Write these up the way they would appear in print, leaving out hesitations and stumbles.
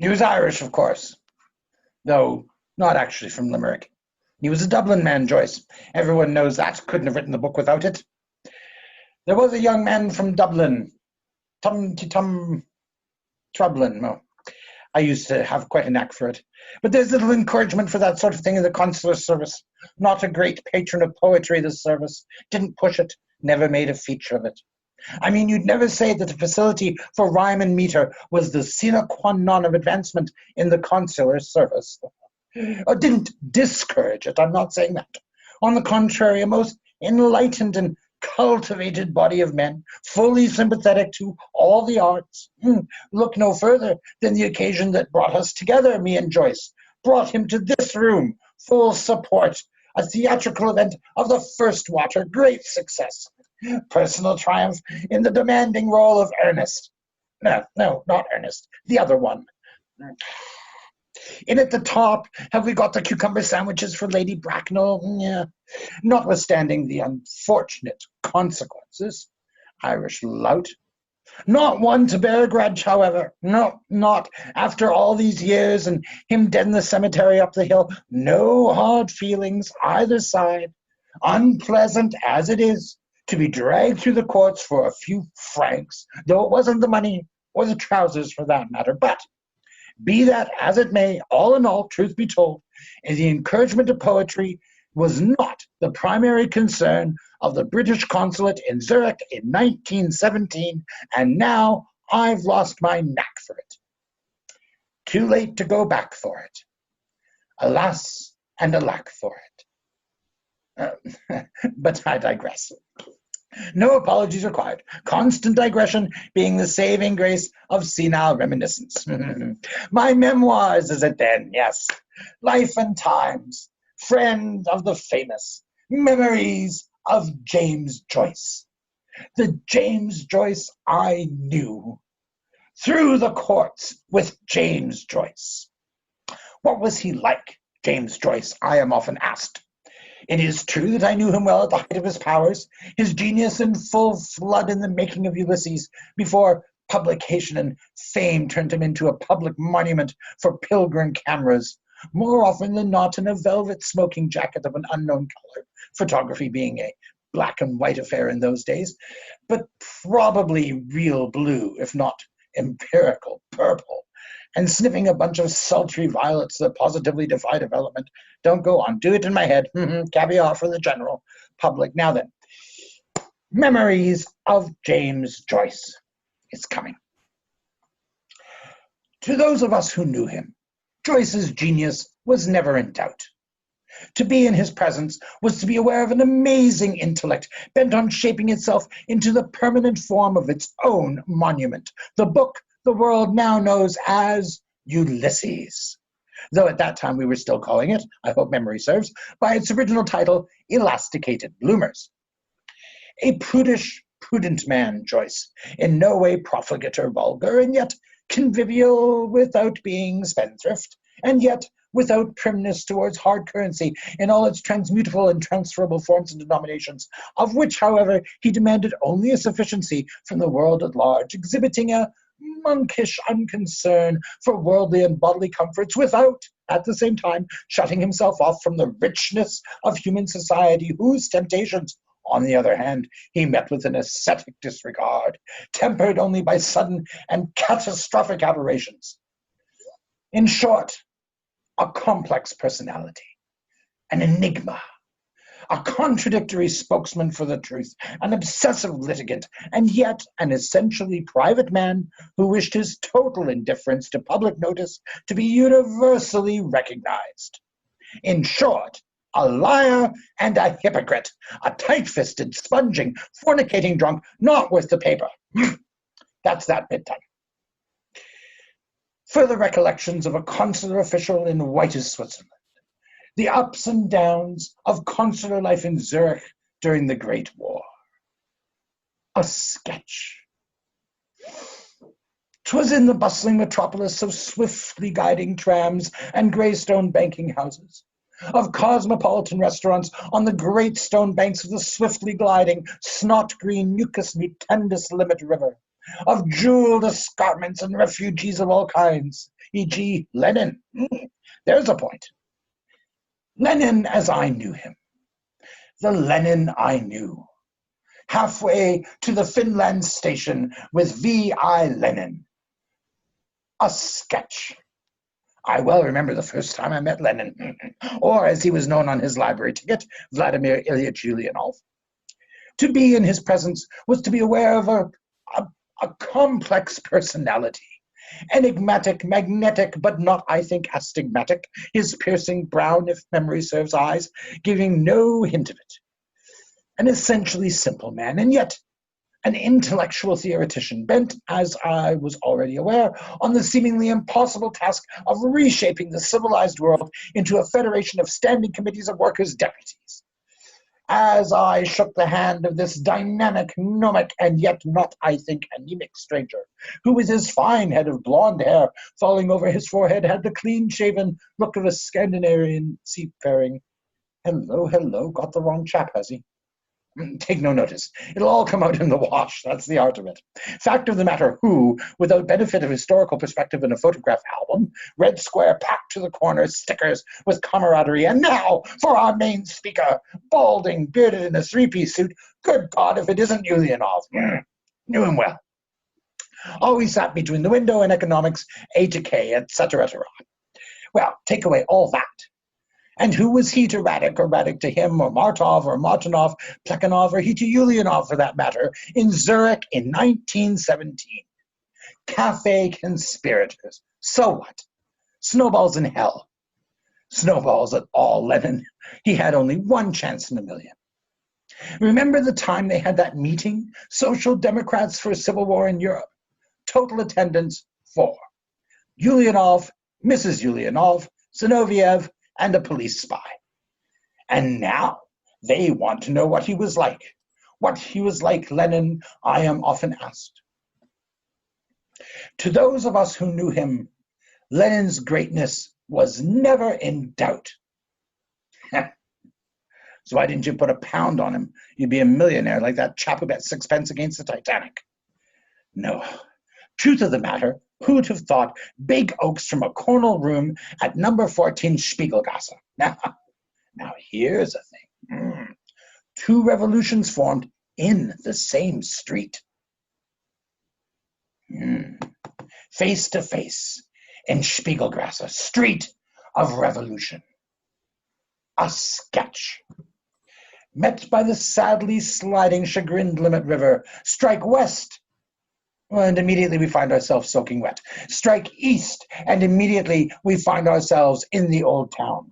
He was Irish, of course, though not actually from Limerick. He was a Dublin man, Joyce. Everyone knows that. Couldn't have written the book without it. There was a young man from Dublin, Tum Trublin. No, I used to have quite a knack for it. But there's little encouragement for that sort of thing in the consular service. Not a great patron of poetry, this service. Didn't push it, never made a feature of it. I mean, you'd never say that the facility for rhyme and meter was the sine qua non of advancement in the consular service. Or didn't discourage it, I'm not saying that. On the contrary, a most enlightened and cultivated body of men, fully sympathetic to all the arts. Look no further than the occasion that brought us together, me and Joyce, brought him to this room, full support, a theatrical event of the first water, great success, personal triumph in the demanding role of Ernest. No, not Ernest, the other one. In at the top, have we got the cucumber sandwiches for Lady Bracknell? Yeah. Notwithstanding the unfortunate consequences. Irish lout. Not one to bear a grudge, however. No, not after all these years and him dead in the cemetery up the hill. No hard feelings either side. Unpleasant as it is to be dragged through the courts for a few francs, though it wasn't the money or the trousers for that matter. But be that as it may, all in all, truth be told, the encouragement of poetry was not the primary concern of the British consulate in Zurich in 1917, and now I've lost my knack for it. Too late to go back for it. Alas, and alack for it. But I digress. No apologies required. Constant digression being the saving grace of senile reminiscence. My memoirs, is it then? Yes. Life and Times. Friend of the famous. Memories of James Joyce. The James Joyce I knew. Through the courts with James Joyce. What was he like, James Joyce? I am often asked. It is true that I knew him well at the height of his powers, his genius in full flood in the making of Ulysses, before publication and fame turned him into a public monument for pilgrim cameras, more often than not in a velvet smoking jacket of an unknown color, photography being a black and white affair in those days, but probably real blue, if not empirical purple, and sniffing a bunch of sultry violets that positively defy development. Don't go on. Do it in my head. Caviar for the general public. Now then, Memories of James Joyce is coming. To those of us who knew him, Joyce's genius was never in doubt. To be in his presence was to be aware of an amazing intellect bent on shaping itself into the permanent form of its own monument, the book the world now knows as Ulysses. Though at that time we were still calling it, I hope memory serves, by its original title, Elasticated Bloomers. A prudish, prudent man, Joyce, in no way profligate or vulgar, and yet convivial without being spendthrift, and yet without primness towards hard currency in all its transmutable and transferable forms and denominations, of which, however, he demanded only a sufficiency from the world at large, exhibiting a monkish unconcern for worldly and bodily comforts without, at the same time, shutting himself off from the richness of human society, whose temptations, on the other hand, he met with an ascetic disregard, tempered only by sudden and catastrophic aberrations. In short, a complex personality, an enigma, a contradictory spokesman for the truth, an obsessive litigant, and yet an essentially private man who wished his total indifference to public notice to be universally recognized. In short, a liar and a hypocrite, a tight-fisted, sponging, fornicating drunk, not worth the paper. That's that bit done. Further recollections of a consular official in whitest Switzerland. The ups and downs of consular life in Zurich during the Great War. A sketch. 'Twas in the bustling metropolis of swiftly guiding trams and grey stone banking houses, of cosmopolitan restaurants on the great stone banks of the swiftly gliding, snot-green, mucus mutandus limit river, of jeweled escarpments and refugees of all kinds, e.g. Lenin. There's a point. Lenin as I knew him. The Lenin I knew. Halfway to the Finland station with V.I. Lenin. A sketch. I well remember the first time I met Lenin, or as he was known on his library ticket, Vladimir Ilyich Ulyanov. To be in his presence was to be aware of a complex personality, enigmatic, magnetic, but not, I think, astigmatic, his piercing brown, if memory serves, eyes, giving no hint of it. An essentially simple man, and yet an intellectual theoretician bent, as I was already aware, on the seemingly impossible task of reshaping the civilized world into a federation of standing committees of workers' deputies. As I shook the hand of this dynamic, gnomic, and yet not, I think, anemic stranger, who with his fine head of blonde hair falling over his forehead had the clean-shaven look of a Scandinavian seafaring. Hello, hello, got the wrong chap, has he? Take no notice. It'll all come out in the wash. That's the art of it. Fact of the matter, who, without benefit of historical perspective in a photograph album, red square packed to the corners, stickers with camaraderie, and now for our main speaker, balding, bearded in a three-piece suit. Good God, if it isn't Ulyanov. Knew him well. Always sat between the window and economics, A to K, etc. Well, take away all that. And who was he to Radek, or Radek to him, or Martov, or Martinov, Plekhanov, or he to Ulyanov, for that matter, in Zurich in 1917? Cafe conspirators. So what? Snowballs in hell. Snowballs at all, Lenin. He had only one chance in a million. Remember the time they had that meeting? Social Democrats for Civil War in Europe. Total attendance, 4. Ulyanov, Mrs. Ulyanov, Zinoviev, and a police spy. And now they want to know what he was like. What he was like, Lenin, I am often asked. To those of us who knew him, Lenin's greatness was never in doubt. So why didn't you put a pound on him? You'd be a millionaire like that chap who bet 6 pence against the Titanic. No. Truth of the matter, who'd have thought big oaks from a corner room at number 14 Spiegelgasse? Now here's a thing. 2 revolutions formed in the same street. Face to face in Spiegelgasse, street of revolution. A sketch. Met by the sadly sliding, chagrined Limit River, strike west, and immediately we find ourselves soaking wet. Strike east, and immediately we find ourselves in the old town.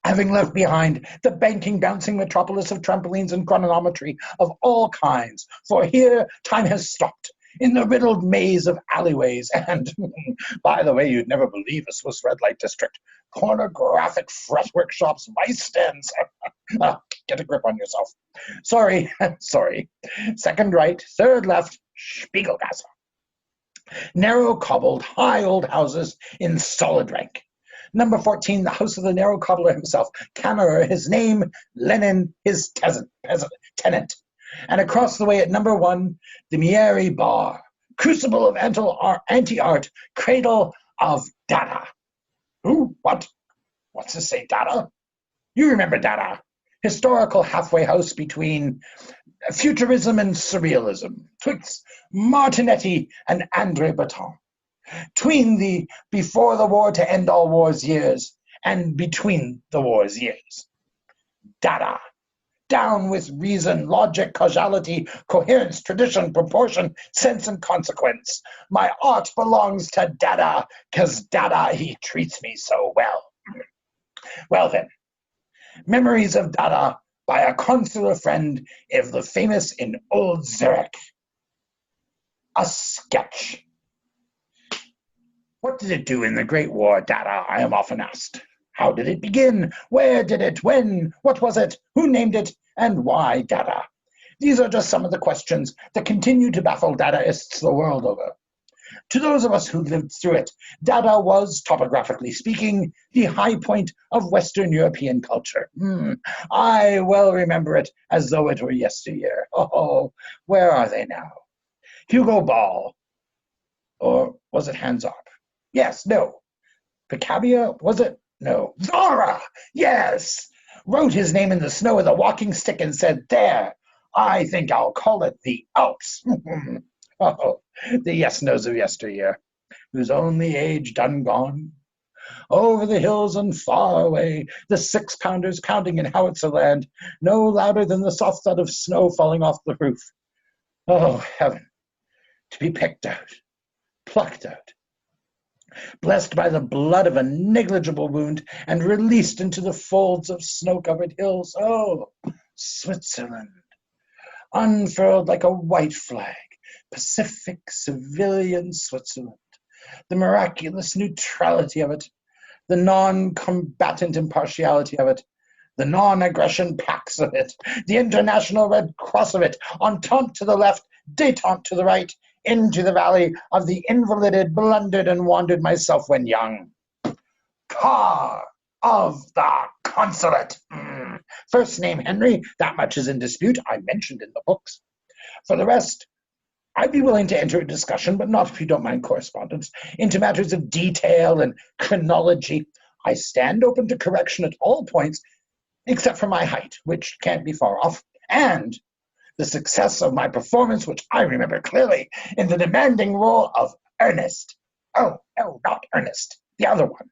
Having left behind the banking, bouncing metropolis of trampolines and chronometry of all kinds, for here time has stopped in the riddled maze of alleyways and, by the way, you'd never believe a Swiss red light district, corner graphic fretwork shops, vice stands. Get a grip on yourself. Sorry. Second right, third left, Spiegelgasse. Narrow cobbled, high old houses in solid rank. Number 14, the house of the narrow cobbler himself. Kammerer, his name, Lenin, his tenant. And across the way at number 1, the Mieri Bar, crucible of anti-art, cradle of Dada. Who? What? What's this say, Dada? You remember Dada. Historical halfway house between futurism and surrealism, twixt Martinetti and André Breton, tween the before the war to end all wars years and between the wars years. Dada. Down with reason, logic, causality, coherence, tradition, proportion, sense, and consequence. My art belongs to Dada, 'cause Dada, he treats me so well. Well then, memories of Dada by a consular friend of the famous in Old Zurich. A sketch. What did it do in the Great War, Dada? I am often asked. How did it begin? Where did it? When? What was it? Who named it? And why Dada? These are just some of the questions that continue to baffle Dadaists the world over. To those of us who lived through it, Dada was, topographically speaking, the high point of Western European culture. I well remember it as though it were yesteryear. Oh, where are they now? Hugo Ball. Or was it Hans Arp? Yes, no. Picabia, was it? No. Zara! Yes! Wrote his name in the snow with a walking stick and said, there, I think I'll call it the Alps. Oh, the yes-nos of yesteryear, whose only age done gone. Over the hills and far away, the six-pounders pounding in howitzer land, no louder than the soft thud of snow falling off the roof. Oh, heaven, to be picked out, plucked out, blessed by the blood of a negligible wound, and released into the folds of snow-covered hills. Oh, Switzerland, unfurled like a white flag, Pacific civilian Switzerland, the miraculous neutrality of it, the non-combatant impartiality of it, the non-aggression pax of it, the international Red Cross of it, entente to the left, détente to the right, into the valley of the invalided, blundered and wandered myself when young. Carr of the consulate. First name Henry, that much is in dispute, I mentioned in the books. For the rest, I'd be willing to enter a discussion, but not if you don't mind correspondence, into matters of detail and chronology. I stand open to correction at all points, except for my height, which can't be far off, and the success of my performance, which I remember clearly, in the demanding role of Ernest. Oh, no, not Ernest, the other one,